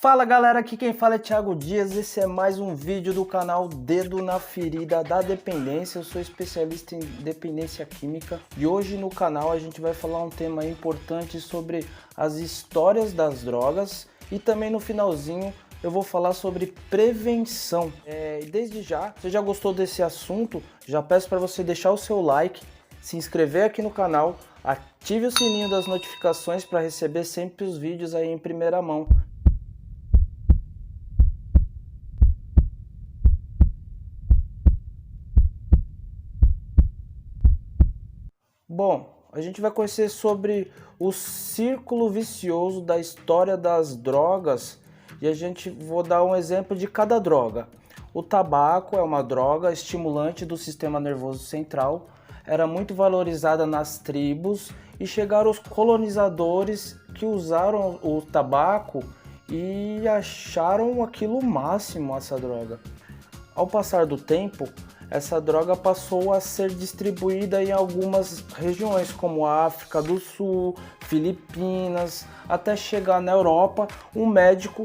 Fala galera, aqui quem fala é Thiago Dias, esse é mais um vídeo do canal Dedo na Ferida da Dependência. Eu sou especialista em dependência química e hoje no canal a gente vai falar um tema importante sobre as histórias das drogas e também no finalzinho eu vou falar sobre prevenção. E desde já, se já gostou desse assunto, já peço para você deixar o seu like, se inscrever aqui no canal, ative o sininho das notificações para receber sempre os vídeos aí em primeira mão. Bom, a gente vai conhecer sobre o círculo vicioso da história das drogas e vou dar um exemplo de cada droga. O tabaco é uma droga estimulante do sistema nervoso central, era muito valorizada nas tribos e chegaram os colonizadores que usaram o tabaco e acharam aquilo o máximo, essa droga. Ao passar do tempo, essa droga passou a ser distribuída em algumas regiões, como África do Sul, Filipinas, até chegar na Europa. Um médico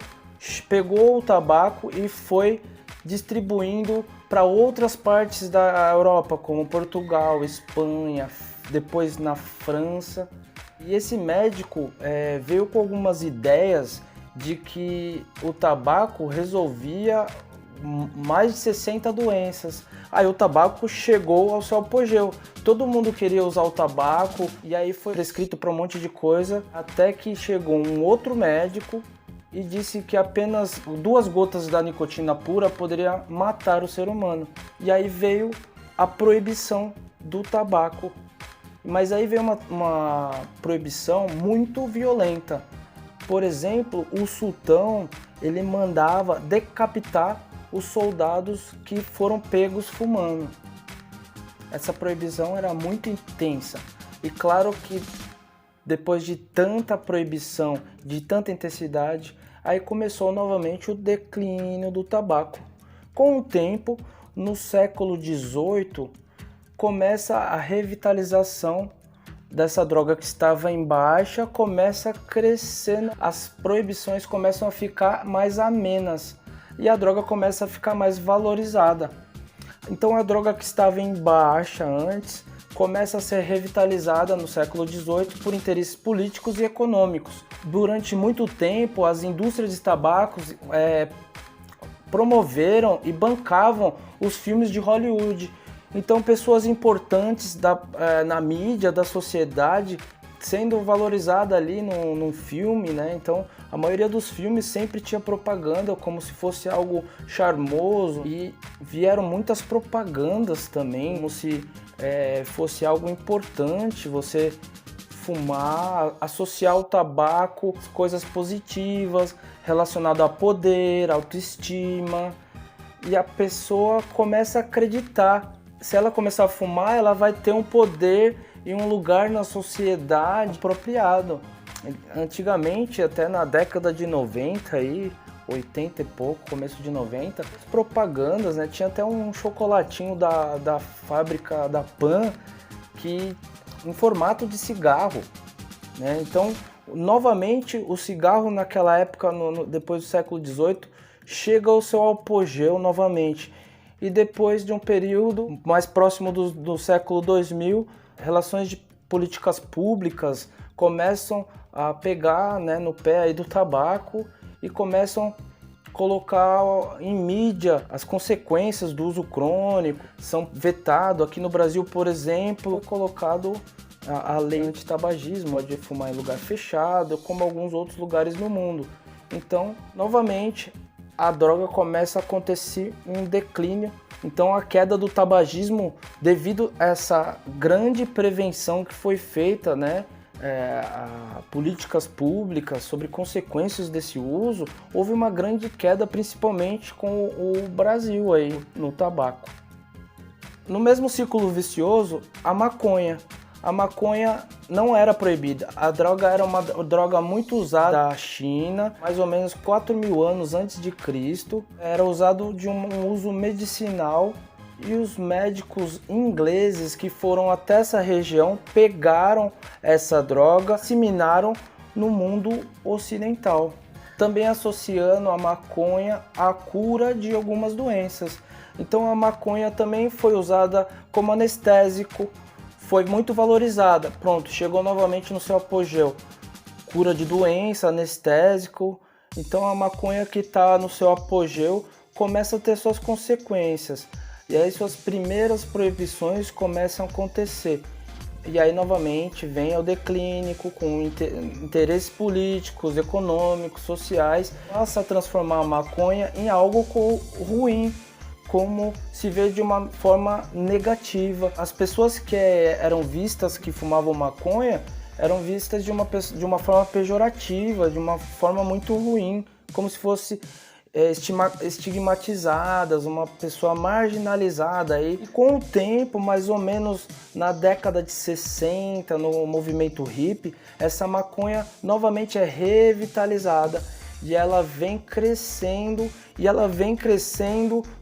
pegou o tabaco e foi distribuindo para outras partes da Europa, como Portugal, Espanha, depois na França. E esse médico veio com algumas ideias de que o tabaco resolvia mais de 60 doenças. Aí o tabaco chegou ao seu apogeu. Todo mundo queria usar o tabaco e aí foi prescrito para um monte de coisa, até que chegou um outro médico e disse que apenas 2 gotas da nicotina pura poderia matar o ser humano. E aí veio a proibição do tabaco. Mas aí veio uma proibição muito violenta. Por exemplo, o sultão, ele mandava decapitar os soldados que foram pegos fumando. Essa proibição era muito intensa. E claro que depois de tanta proibição, de tanta intensidade, aí começou novamente o declínio do tabaco. Com o tempo, no século XVIII, começa a revitalização dessa droga que estava em baixa, começa a crescer, as proibições começam a ficar mais amenas e a droga começa a ficar mais valorizada. Então a droga que estava em baixa antes começa a ser revitalizada no século XVIII por interesses políticos e econômicos. Durante muito tempo, as indústrias de tabacos promoveram e bancavam os filmes de Hollywood. Então pessoas importantes na mídia, da sociedade, sendo valorizada ali num filme, né? Então a maioria dos filmes sempre tinha propaganda como se fosse algo charmoso e vieram muitas propagandas também, como se fosse algo importante você fumar, associar o tabaco, coisas positivas relacionadas a poder, autoestima, e a pessoa começa a acreditar. Se ela começar a fumar, ela vai ter um poder e um lugar na sociedade apropriado. Antigamente, até na década de 90, aí, 80 e pouco, começo de 90, propagandas, né? Tinha até um chocolatinho da fábrica da Pan que em formato de cigarro, né? Então, novamente, o cigarro naquela época, depois do século XVIII, chega ao seu apogeu novamente. E depois de um período mais próximo do século 2000, relações de políticas públicas começam a pegar, né, no pé aí do tabaco e começam a colocar em mídia as consequências do uso crônico. São vetados. Aqui no Brasil, por exemplo, colocado a lei antitabagismo, pode fumar em lugar fechado, como alguns outros lugares no mundo. Então, novamente, a droga começa a acontecer um declínio. Então a queda do tabagismo, devido a essa grande prevenção que foi feita, né, a políticas públicas sobre consequências desse uso, houve uma grande queda, principalmente com o Brasil aí no tabaco. No mesmo círculo vicioso, a maconha. A maconha não era proibida. A droga era uma droga muito usada na China, mais ou menos 4.000 anos antes de Cristo. Era usado de um uso medicinal e os médicos ingleses que foram até essa região pegaram essa droga e disseminaram no mundo ocidental. também associando a maconha à cura de algumas doenças. Então a maconha também foi usada como anestésico, foi muito valorizada. Pronto, chegou novamente no seu apogeu. Cura de doença, anestésico. Então a maconha que está no seu apogeu começa a ter suas consequências. E aí suas primeiras proibições começam a acontecer. E aí novamente vem o declínio com interesses políticos, econômicos, sociais. Passa a transformar a maconha em algo ruim, como se vê de uma forma negativa. As pessoas que eram vistas que fumavam maconha eram vistas de uma forma pejorativa, de uma forma muito ruim, como se fosse estigmatizadas, uma pessoa marginalizada. E com o tempo, mais ou menos na década de 60, no movimento hippie, essa maconha novamente é revitalizada e ela vem crescendo,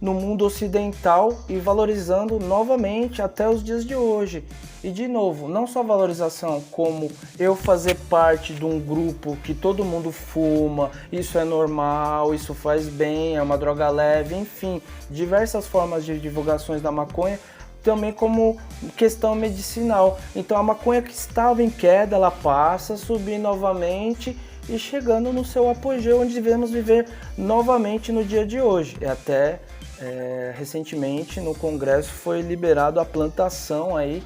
no mundo ocidental e valorizando novamente até os dias de hoje. E de novo, não só valorização, como eu fazer parte de um grupo que todo mundo fuma, isso é normal, isso faz bem, é uma droga leve, enfim, diversas formas de divulgações da maconha, também como questão medicinal. Então a maconha que estava em queda, ela passa a subir novamente e chegando no seu apogeu, onde devemos viver novamente no dia de hoje. E até recentemente no Congresso foi liberado a plantação aí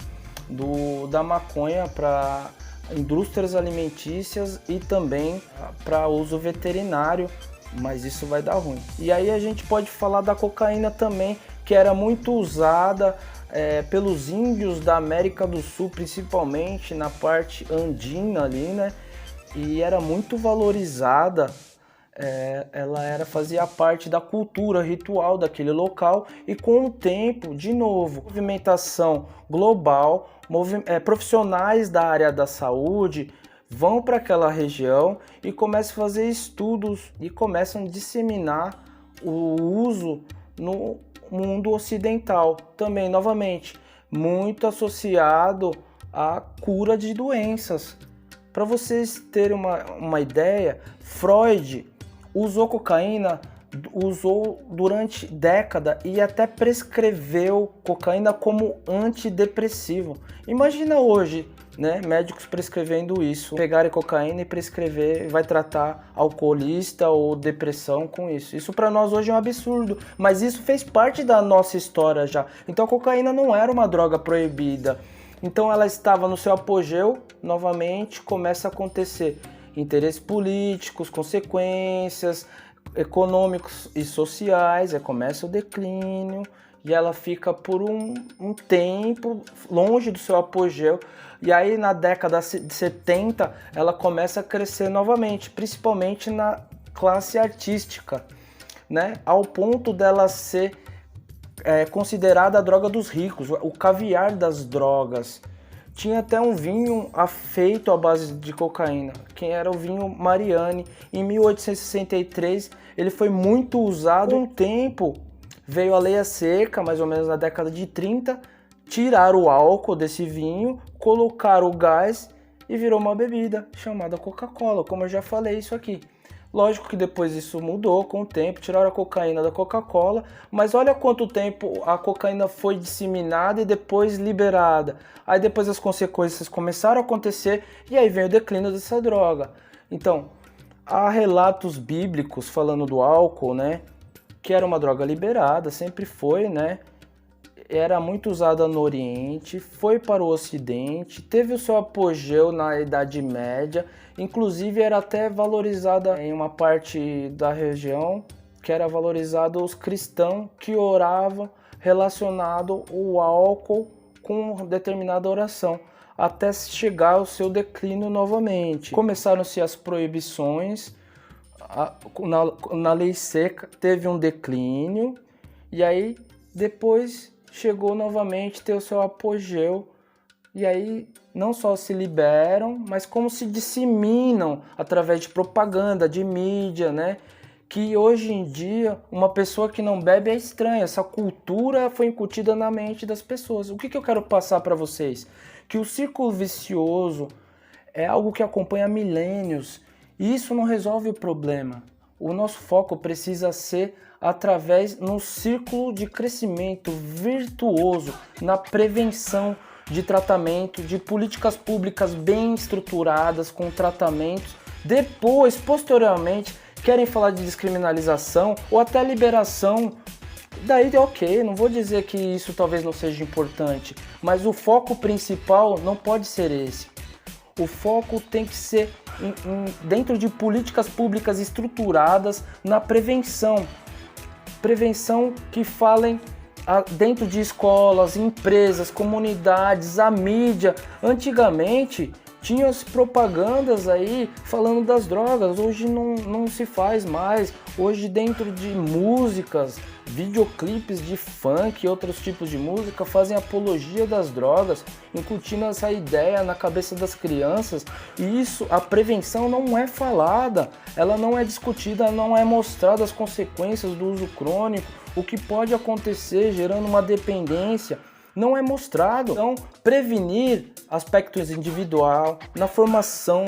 da maconha para indústrias alimentícias e também para uso veterinário, mas isso vai dar ruim. E aí a gente pode falar da cocaína também, que era muito usada pelos índios da América do Sul, principalmente na parte andina ali, né? E era muito valorizada, ela fazia parte da cultura ritual daquele local. E com o tempo, de novo, movimentação global, profissionais da área da saúde vão para aquela região e começam a fazer estudos e começam a disseminar o uso no mundo ocidental. Também, novamente, muito associado à cura de doenças. Para vocês terem uma ideia, Freud usou cocaína, usou durante décadas e até prescreveu cocaína como antidepressivo. Imagina hoje, né, médicos prescrevendo isso, pegarem cocaína e prescrever, vai tratar alcoolista ou depressão com isso. Isso para nós hoje é um absurdo, mas isso fez parte da nossa história já. Então a cocaína não era uma droga proibida. Então ela estava no seu apogeu, novamente começa a acontecer interesses políticos, consequências econômicos e sociais, começa o declínio e ela fica por um tempo longe do seu apogeu. E aí na década de 70 ela começa a crescer novamente, principalmente na classe artística, né? Ao ponto dela ser considerada a droga dos ricos, o caviar das drogas. Tinha até um vinho feito à base de cocaína, que era o vinho Mariani. Em 1863 ele foi muito usado. Com o tempo veio a lei seca, mais ou menos na década de 30, tirar o álcool desse vinho, colocar o gás e virou uma bebida chamada Coca-Cola, como eu já falei isso aqui. Lógico que depois isso mudou com o tempo, tiraram a cocaína da Coca-Cola, mas olha quanto tempo a cocaína foi disseminada e depois liberada. Aí depois as consequências começaram a acontecer e aí vem o declínio dessa droga. Então, há relatos bíblicos falando do álcool, né, que era uma droga liberada, sempre foi, né? Era muito usada no Oriente, foi para o Ocidente, teve o seu apogeu na Idade Média, inclusive era até valorizada em uma parte da região, que era valorizado os cristãos que oravam relacionado o álcool com determinada oração, até chegar ao seu declínio novamente. Começaram-se as proibições, na lei seca teve um declínio, e aí depois chegou novamente a ter o seu apogeu, e aí não só se liberam, mas como se disseminam através de propaganda, de mídia, né? Que hoje em dia uma pessoa que não bebe é estranha, essa cultura foi incutida na mente das pessoas. O que eu quero passar para vocês? Que o círculo vicioso é algo que acompanha milênios E isso não resolve o problema. O nosso foco precisa ser através no círculo de crescimento virtuoso, na prevenção de tratamento, de políticas públicas bem estruturadas, com tratamentos. Depois, posteriormente, querem falar de descriminalização ou até liberação. Daí ok, não vou dizer que isso talvez não seja importante, mas o foco principal não pode ser esse. O foco tem que ser dentro de políticas públicas estruturadas na prevenção. Prevenção que falem dentro de escolas, empresas, comunidades, a mídia. Antigamente tinha as propagandas aí falando das drogas, hoje não se faz mais. Hoje dentro de músicas, videoclipes de funk e outros tipos de música fazem apologia das drogas, incutindo essa ideia na cabeça das crianças. E isso, a prevenção não é falada, ela não é discutida, não é mostrada as consequências do uso crônico, o que pode acontecer gerando uma dependência. Não é mostrado. Então, prevenir aspectos individual, na formação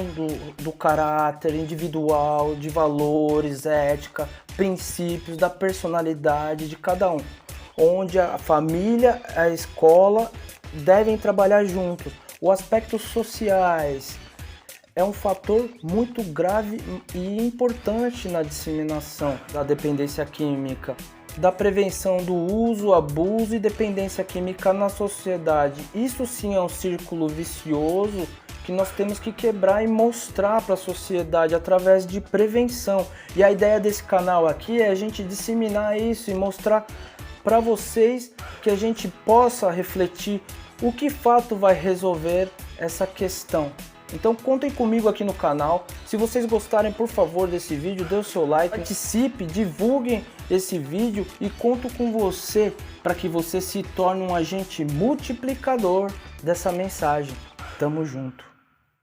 do caráter individual, de valores, ética, princípios, da personalidade de cada um, onde a família, a escola devem trabalhar juntos. Os aspectos sociais é um fator muito grave e importante na disseminação da dependência química, da prevenção do uso, abuso e dependência química na sociedade. Isso sim é um círculo vicioso que nós temos que quebrar e mostrar para a sociedade através de prevenção. E a ideia desse canal aqui é a gente disseminar isso e mostrar para vocês que a gente possa refletir o que fato vai resolver essa questão. Então contem comigo aqui no canal. Se vocês gostarem, por favor, desse vídeo, dê o seu like, participe, divulguem esse vídeo e conto com você para que você se torne um agente multiplicador dessa mensagem. Tamo junto!